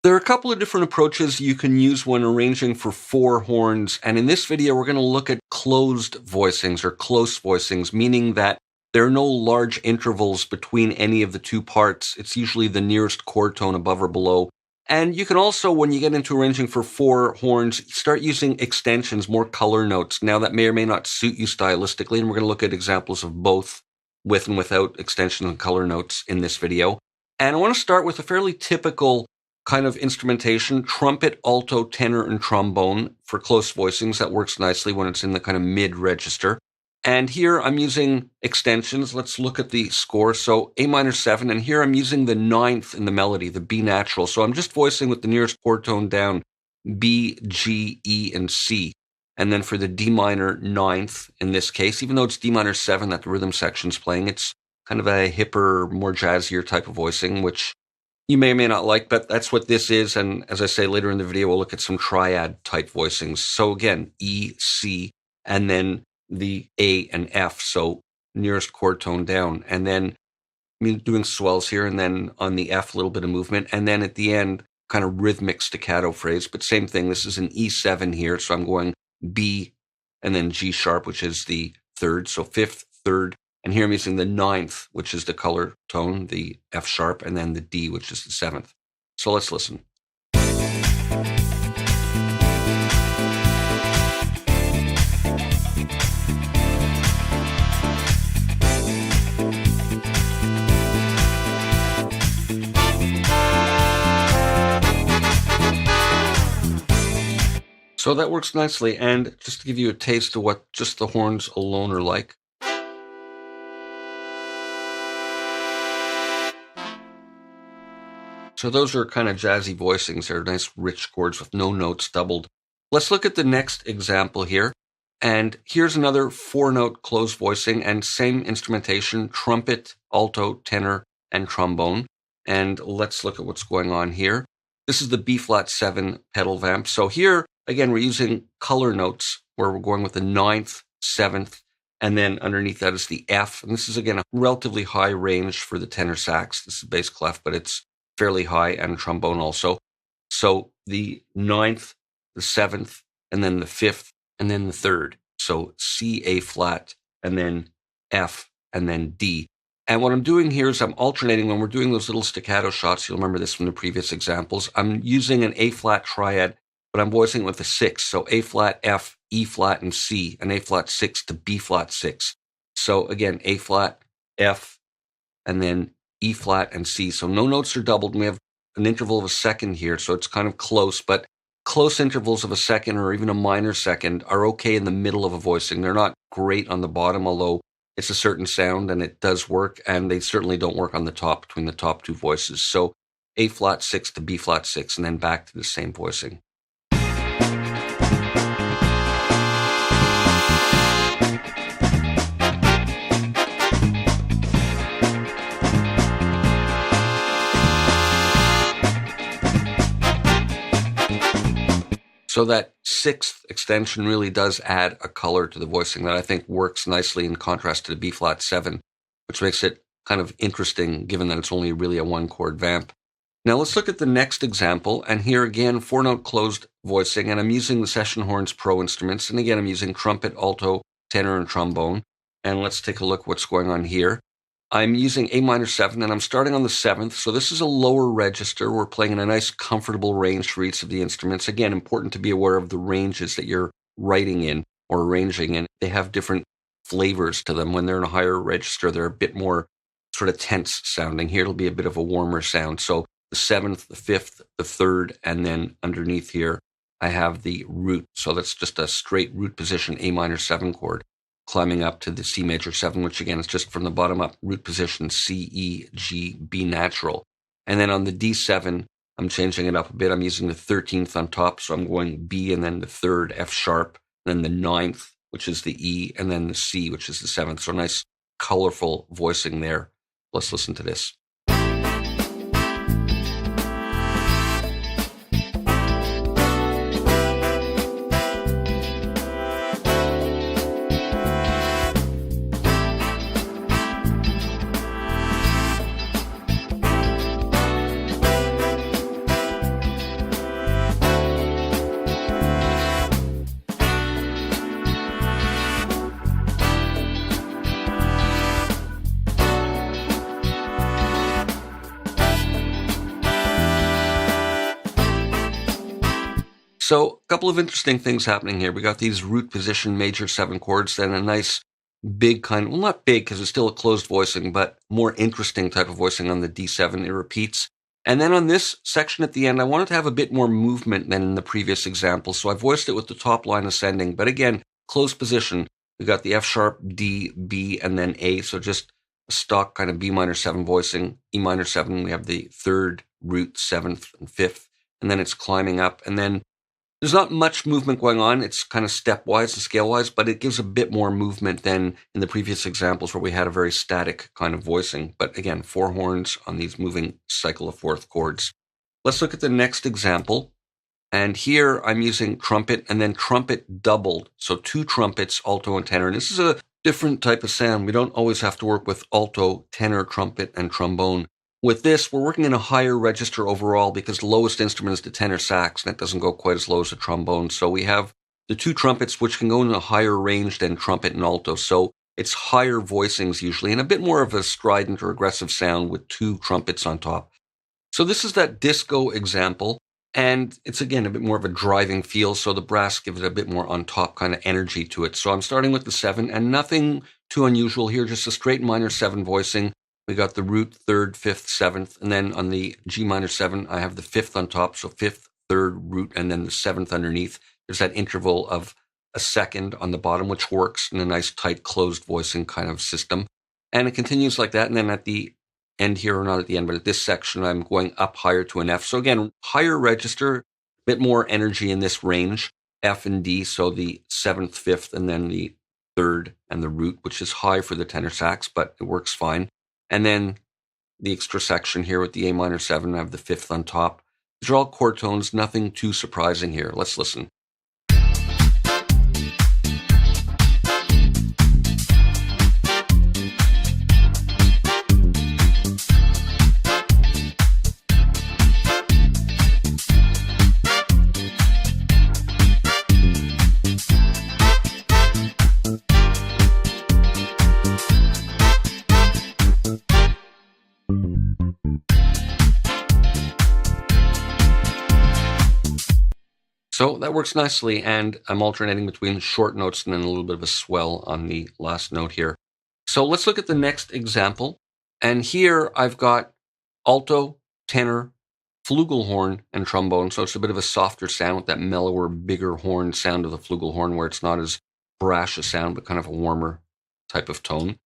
There are a couple of different approaches you can use when arranging for 4 horns, and in this video we're going to look at closed voicings or close voicings, meaning that there are no large intervals between any of the 2 parts. It's usually the nearest chord tone above or below. And you can also, when you get into arranging for 4 horns, start using extensions, more color notes. Now that may or may not suit you stylistically, and we're going to look at examples of both with and without extensions and color notes in this video. And I want to start with a fairly typical kind of instrumentation, trumpet, alto, tenor, and trombone for close voicings. That works nicely when it's in the kind of mid register. And here I'm using extensions. Let's look at the score. So A minor 7, and here I'm using the 9th in the melody, the B natural. So I'm just voicing with the nearest chord tone down, B, G, E, and C. And then for the D minor 9th in this case, even though it's D minor 7 that the rhythm section's playing, it's kind of a hipper, more jazzier type of voicing, which you may or may not like, but that's what this is. And as I say later in the video, we'll look at some triad type voicings. So again, E, C, and then the A and F, so nearest chord tone down. And then doing swells here, and then on the F, a little bit of movement. And then at the end, kind of rhythmic staccato phrase, but same thing. This is an E7 here, so I'm going B and then G sharp, which is the 3rd, so 5th, 3rd. And here I'm using the 9th, which is the color tone, the F sharp, and then the D, which is the 7th. So let's listen. So that works nicely, and just to give you a taste of what just the horns alone are like. So those are kind of jazzy voicings. They're nice rich chords with no notes doubled. Let's look at the next example here. And here's another 4-note closed voicing and same instrumentation, trumpet, alto, tenor, and trombone. And let's look at what's going on here. This is the B flat 7 pedal vamp. So here, again, we're using color notes where we're going with the 9th, 7th, and then underneath that is the F. And this is, again, a relatively high range for the tenor sax. This is bass clef, but it's fairly high, and trombone also. So the 9th, the 7th, and then the 5th, and then the 3rd. So C, A flat, and then F, and then D. And what I'm doing here is I'm alternating when we're doing those little staccato shots. You'll remember this from the previous examples. I'm using an A flat triad, but I'm voicing with a 6. So A flat, F, E flat, and C, and A flat 6 to B flat 6. So again, A flat, F, and then E flat and C. So no notes are doubled. And we have an interval of a second here. So it's kind of close, but close intervals of a second or even a minor second are okay in the middle of a voicing. They're not great on the bottom, although it's a certain sound and it does work. And they certainly don't work on the top between the top 2 voices. So A flat 6 to B flat 6 and then back to the same voicing. So that 6th extension really does add a color to the voicing that I think works nicely in contrast to the B flat 7, which makes it kind of interesting given that it's only really a 1-chord vamp. Now let's look at the next example, and here again, 4-note closed voicing, and I'm using the Session Horns Pro instruments, and again I'm using trumpet, alto, tenor, and trombone. And let's take a look what's going on here. I'm using A minor 7, and I'm starting on the 7th, so this is a lower register. We're playing in a nice, comfortable range for each of the instruments. Again, important to be aware of the ranges that you're writing in or arranging in. They have different flavors to them. When they're in a higher register, they're a bit more sort of tense sounding. Here it'll be a bit of a warmer sound. So the 7th, the 5th, the 3rd, and then underneath here, I have the root. So that's just a straight root position A minor 7 chord, climbing up to the C major 7, which again is just from the bottom up, root position C, E, G, B natural. And then on the D7, I'm changing it up a bit. I'm using the 13th on top, so I'm going B and then the 3rd, F sharp, and then the 9th, which is the E, and then the C, which is the 7th. So nice, colorful voicing there. Let's listen to this. So a couple of interesting things happening here. We got these root position major 7 chords, then a nice big well, not big because it's still a closed voicing, but more interesting type of voicing on the D7. It repeats. And then on this section at the end, I wanted to have a bit more movement than in the previous example. So I voiced it with the top line ascending. But again, closed position. We got the F sharp, D, B, and then A. So just a stock kind of B minor 7 voicing. E minor 7, we have the 3rd, root, 7th, and 5th. And then it's climbing up. And then there's not much movement going on. It's kind of stepwise and scale-wise, but it gives a bit more movement than in the previous examples where we had a very static kind of voicing. But again, 4 horns on these moving cycle of 4th chords. Let's look at the next example. And here I'm using trumpet and then trumpet doubled. So 2 trumpets, alto and tenor. And this is a different type of sound. We don't always have to work with alto, tenor, trumpet, and trombone. With this, we're working in a higher register overall because the lowest instrument is the tenor sax, and it doesn't go quite as low as the trombone. So we have the 2 trumpets, which can go in a higher range than trumpet and alto. So it's higher voicings usually, and a bit more of a strident or aggressive sound with 2 trumpets on top. So this is that disco example, and it's again a bit more of a driving feel. So the brass gives it a bit more on top kind of energy to it. So I'm starting with the 7, and nothing too unusual here, just a straight minor 7 voicing. We got the root, 3rd, 5th, 7th, and then on the G minor 7, I have the 5th on top, so 5th, 3rd, root, and then the 7th underneath. There's that interval of a second on the bottom, which works in a nice tight closed voicing kind of system. And it continues like that, and then at the end here, or not at the end, but at this section, I'm going up higher to an F. So again, higher register, a bit more energy in this range, F and D, so the 7th, 5th, and then the 3rd and the root, which is high for the tenor sax, but it works fine. And then the extra section here with the A minor 7, I have the 5th on top. These are all chord tones, nothing too surprising here. Let's listen. So that works nicely, and I'm alternating between short notes and then a little bit of a swell on the last note here. So let's look at the next example. And here I've got alto, tenor, flugelhorn, and trombone. So it's a bit of a softer sound with that mellower, bigger horn sound of the flugelhorn, where it's not as brash a sound, but kind of a warmer type of tone.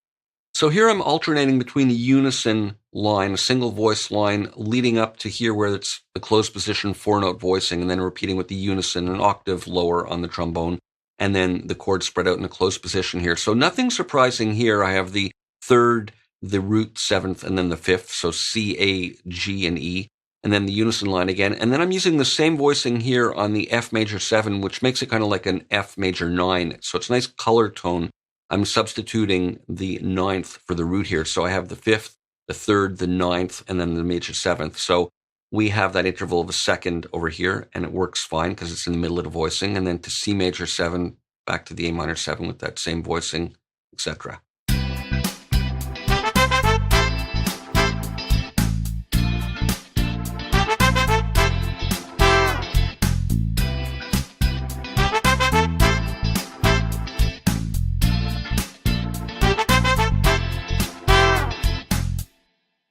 So here I'm alternating between the unison line, a single voice line, leading up to here where it's the closed position 4-note voicing, and then repeating with the unison an octave lower on the trombone, and then the chords spread out in a closed position here. So nothing surprising here. I have the 3rd, the root, 7th, and then the 5th, so C, A, G, and E, and then the unison line again. And then I'm using the same voicing here on the F major 7, which makes it kind of like an F major 9. So it's a nice color tone. I'm substituting the 9th for the root here. So I have the 5th, the 3rd, the 9th, and then the major 7th. So we have that interval of a second over here, and it works fine because it's in the middle of the voicing. And then to C major 7, back to the A minor 7 with that same voicing, etc.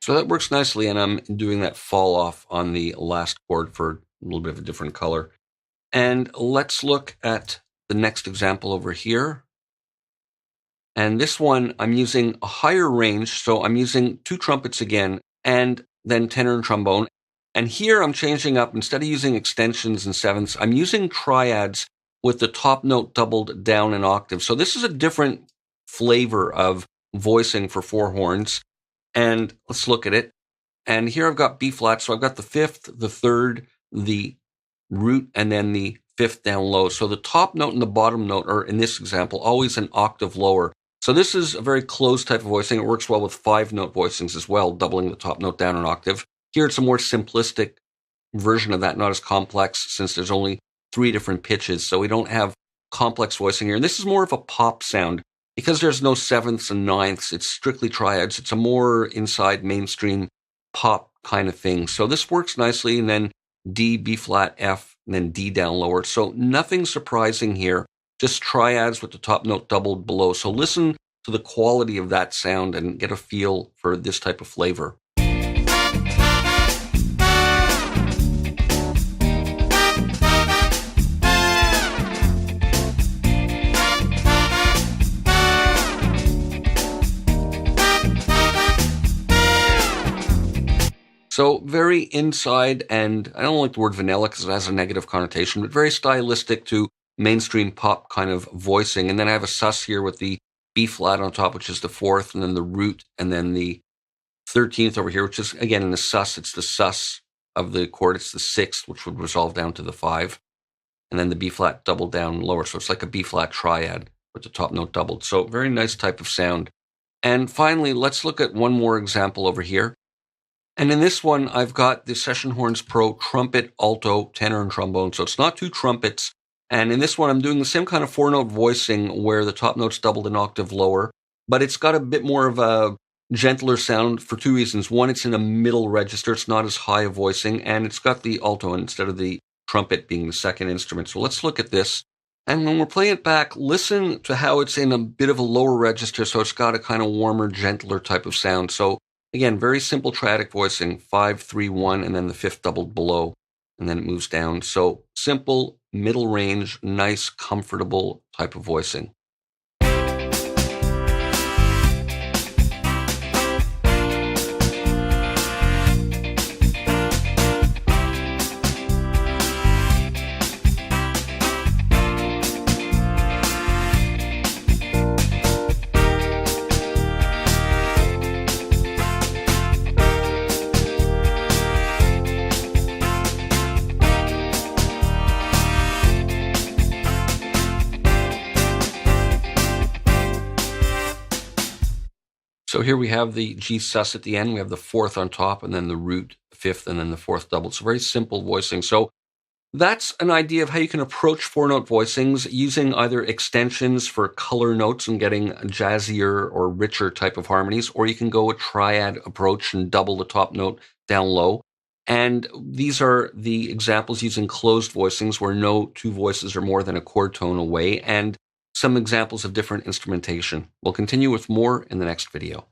So that works nicely, and I'm doing that fall off on the last chord for a little bit of a different color. And let's look at the next example over here. And this one, I'm using a higher range, so I'm using 2 trumpets again, and then tenor and trombone. And here I'm changing up, instead of using extensions and sevenths, I'm using triads with the top note doubled down an octave. So this is a different flavor of voicing for 4 horns. And let's look at it. And here I've got B flat. So I've got the 5th, the 3rd, the root, and then the 5th down low. So the top note and the bottom note are, in this example, always an octave lower. So this is a very closed type of voicing. It works well with 5-note voicings as well, doubling the top note down an octave. Here it's a more simplistic version of that, not as complex, since there's only 3 different pitches. So we don't have complex voicing here. And this is more of a pop sound. Because there's no 7ths and 9ths, it's strictly triads. It's a more inside mainstream pop kind of thing. So this works nicely. And then D, B flat, F, and then D down lower. So nothing surprising here, just triads with the top note doubled below. So listen to the quality of that sound and get a feel for this type of flavor. So very inside, and I don't like the word vanilla because it has a negative connotation, but very stylistic to mainstream pop kind of voicing. And then I have a sus here with the B flat on top, which is the 4th, and then the root, and then the 13th over here, which is, again, in the sus, it's the sus of the chord. It's the 6th, which would resolve down to the 5. And then the B flat doubled down lower. So it's like a B flat triad with the top note doubled. So very nice type of sound. And finally, let's look at one more example over here. And in this one, I've got the Session Horns Pro trumpet, alto, tenor, and trombone. So it's not 2 trumpets. And in this one, I'm doing the same kind of 4-note voicing where the top note's doubled an octave lower, but it's got a bit more of a gentler sound for 2 reasons. One, it's in a middle register. It's not as high a voicing, and it's got the alto instead of the trumpet being the second instrument. So let's look at this. And when we're playing it back, listen to how it's in a bit of a lower register. So it's got a kind of warmer, gentler type of sound. So again, very simple triadic voicing, 5, 3, 1, and then the 5th doubled below, and then it moves down. So simple, middle range, nice, comfortable type of voicing. So here we have the G sus at the end. We have the 4th on top, and then the root 5th, and then the 4th doubled. So very simple voicing. So that's an idea of how you can approach 4-note voicings using either extensions for color notes and getting jazzier or richer type of harmonies, or you can go a triad approach and double the top note down low. And these are the examples using closed voicings where no 2 voices are more than a chord tone away, and some examples of different instrumentation. We'll continue with more in the next video.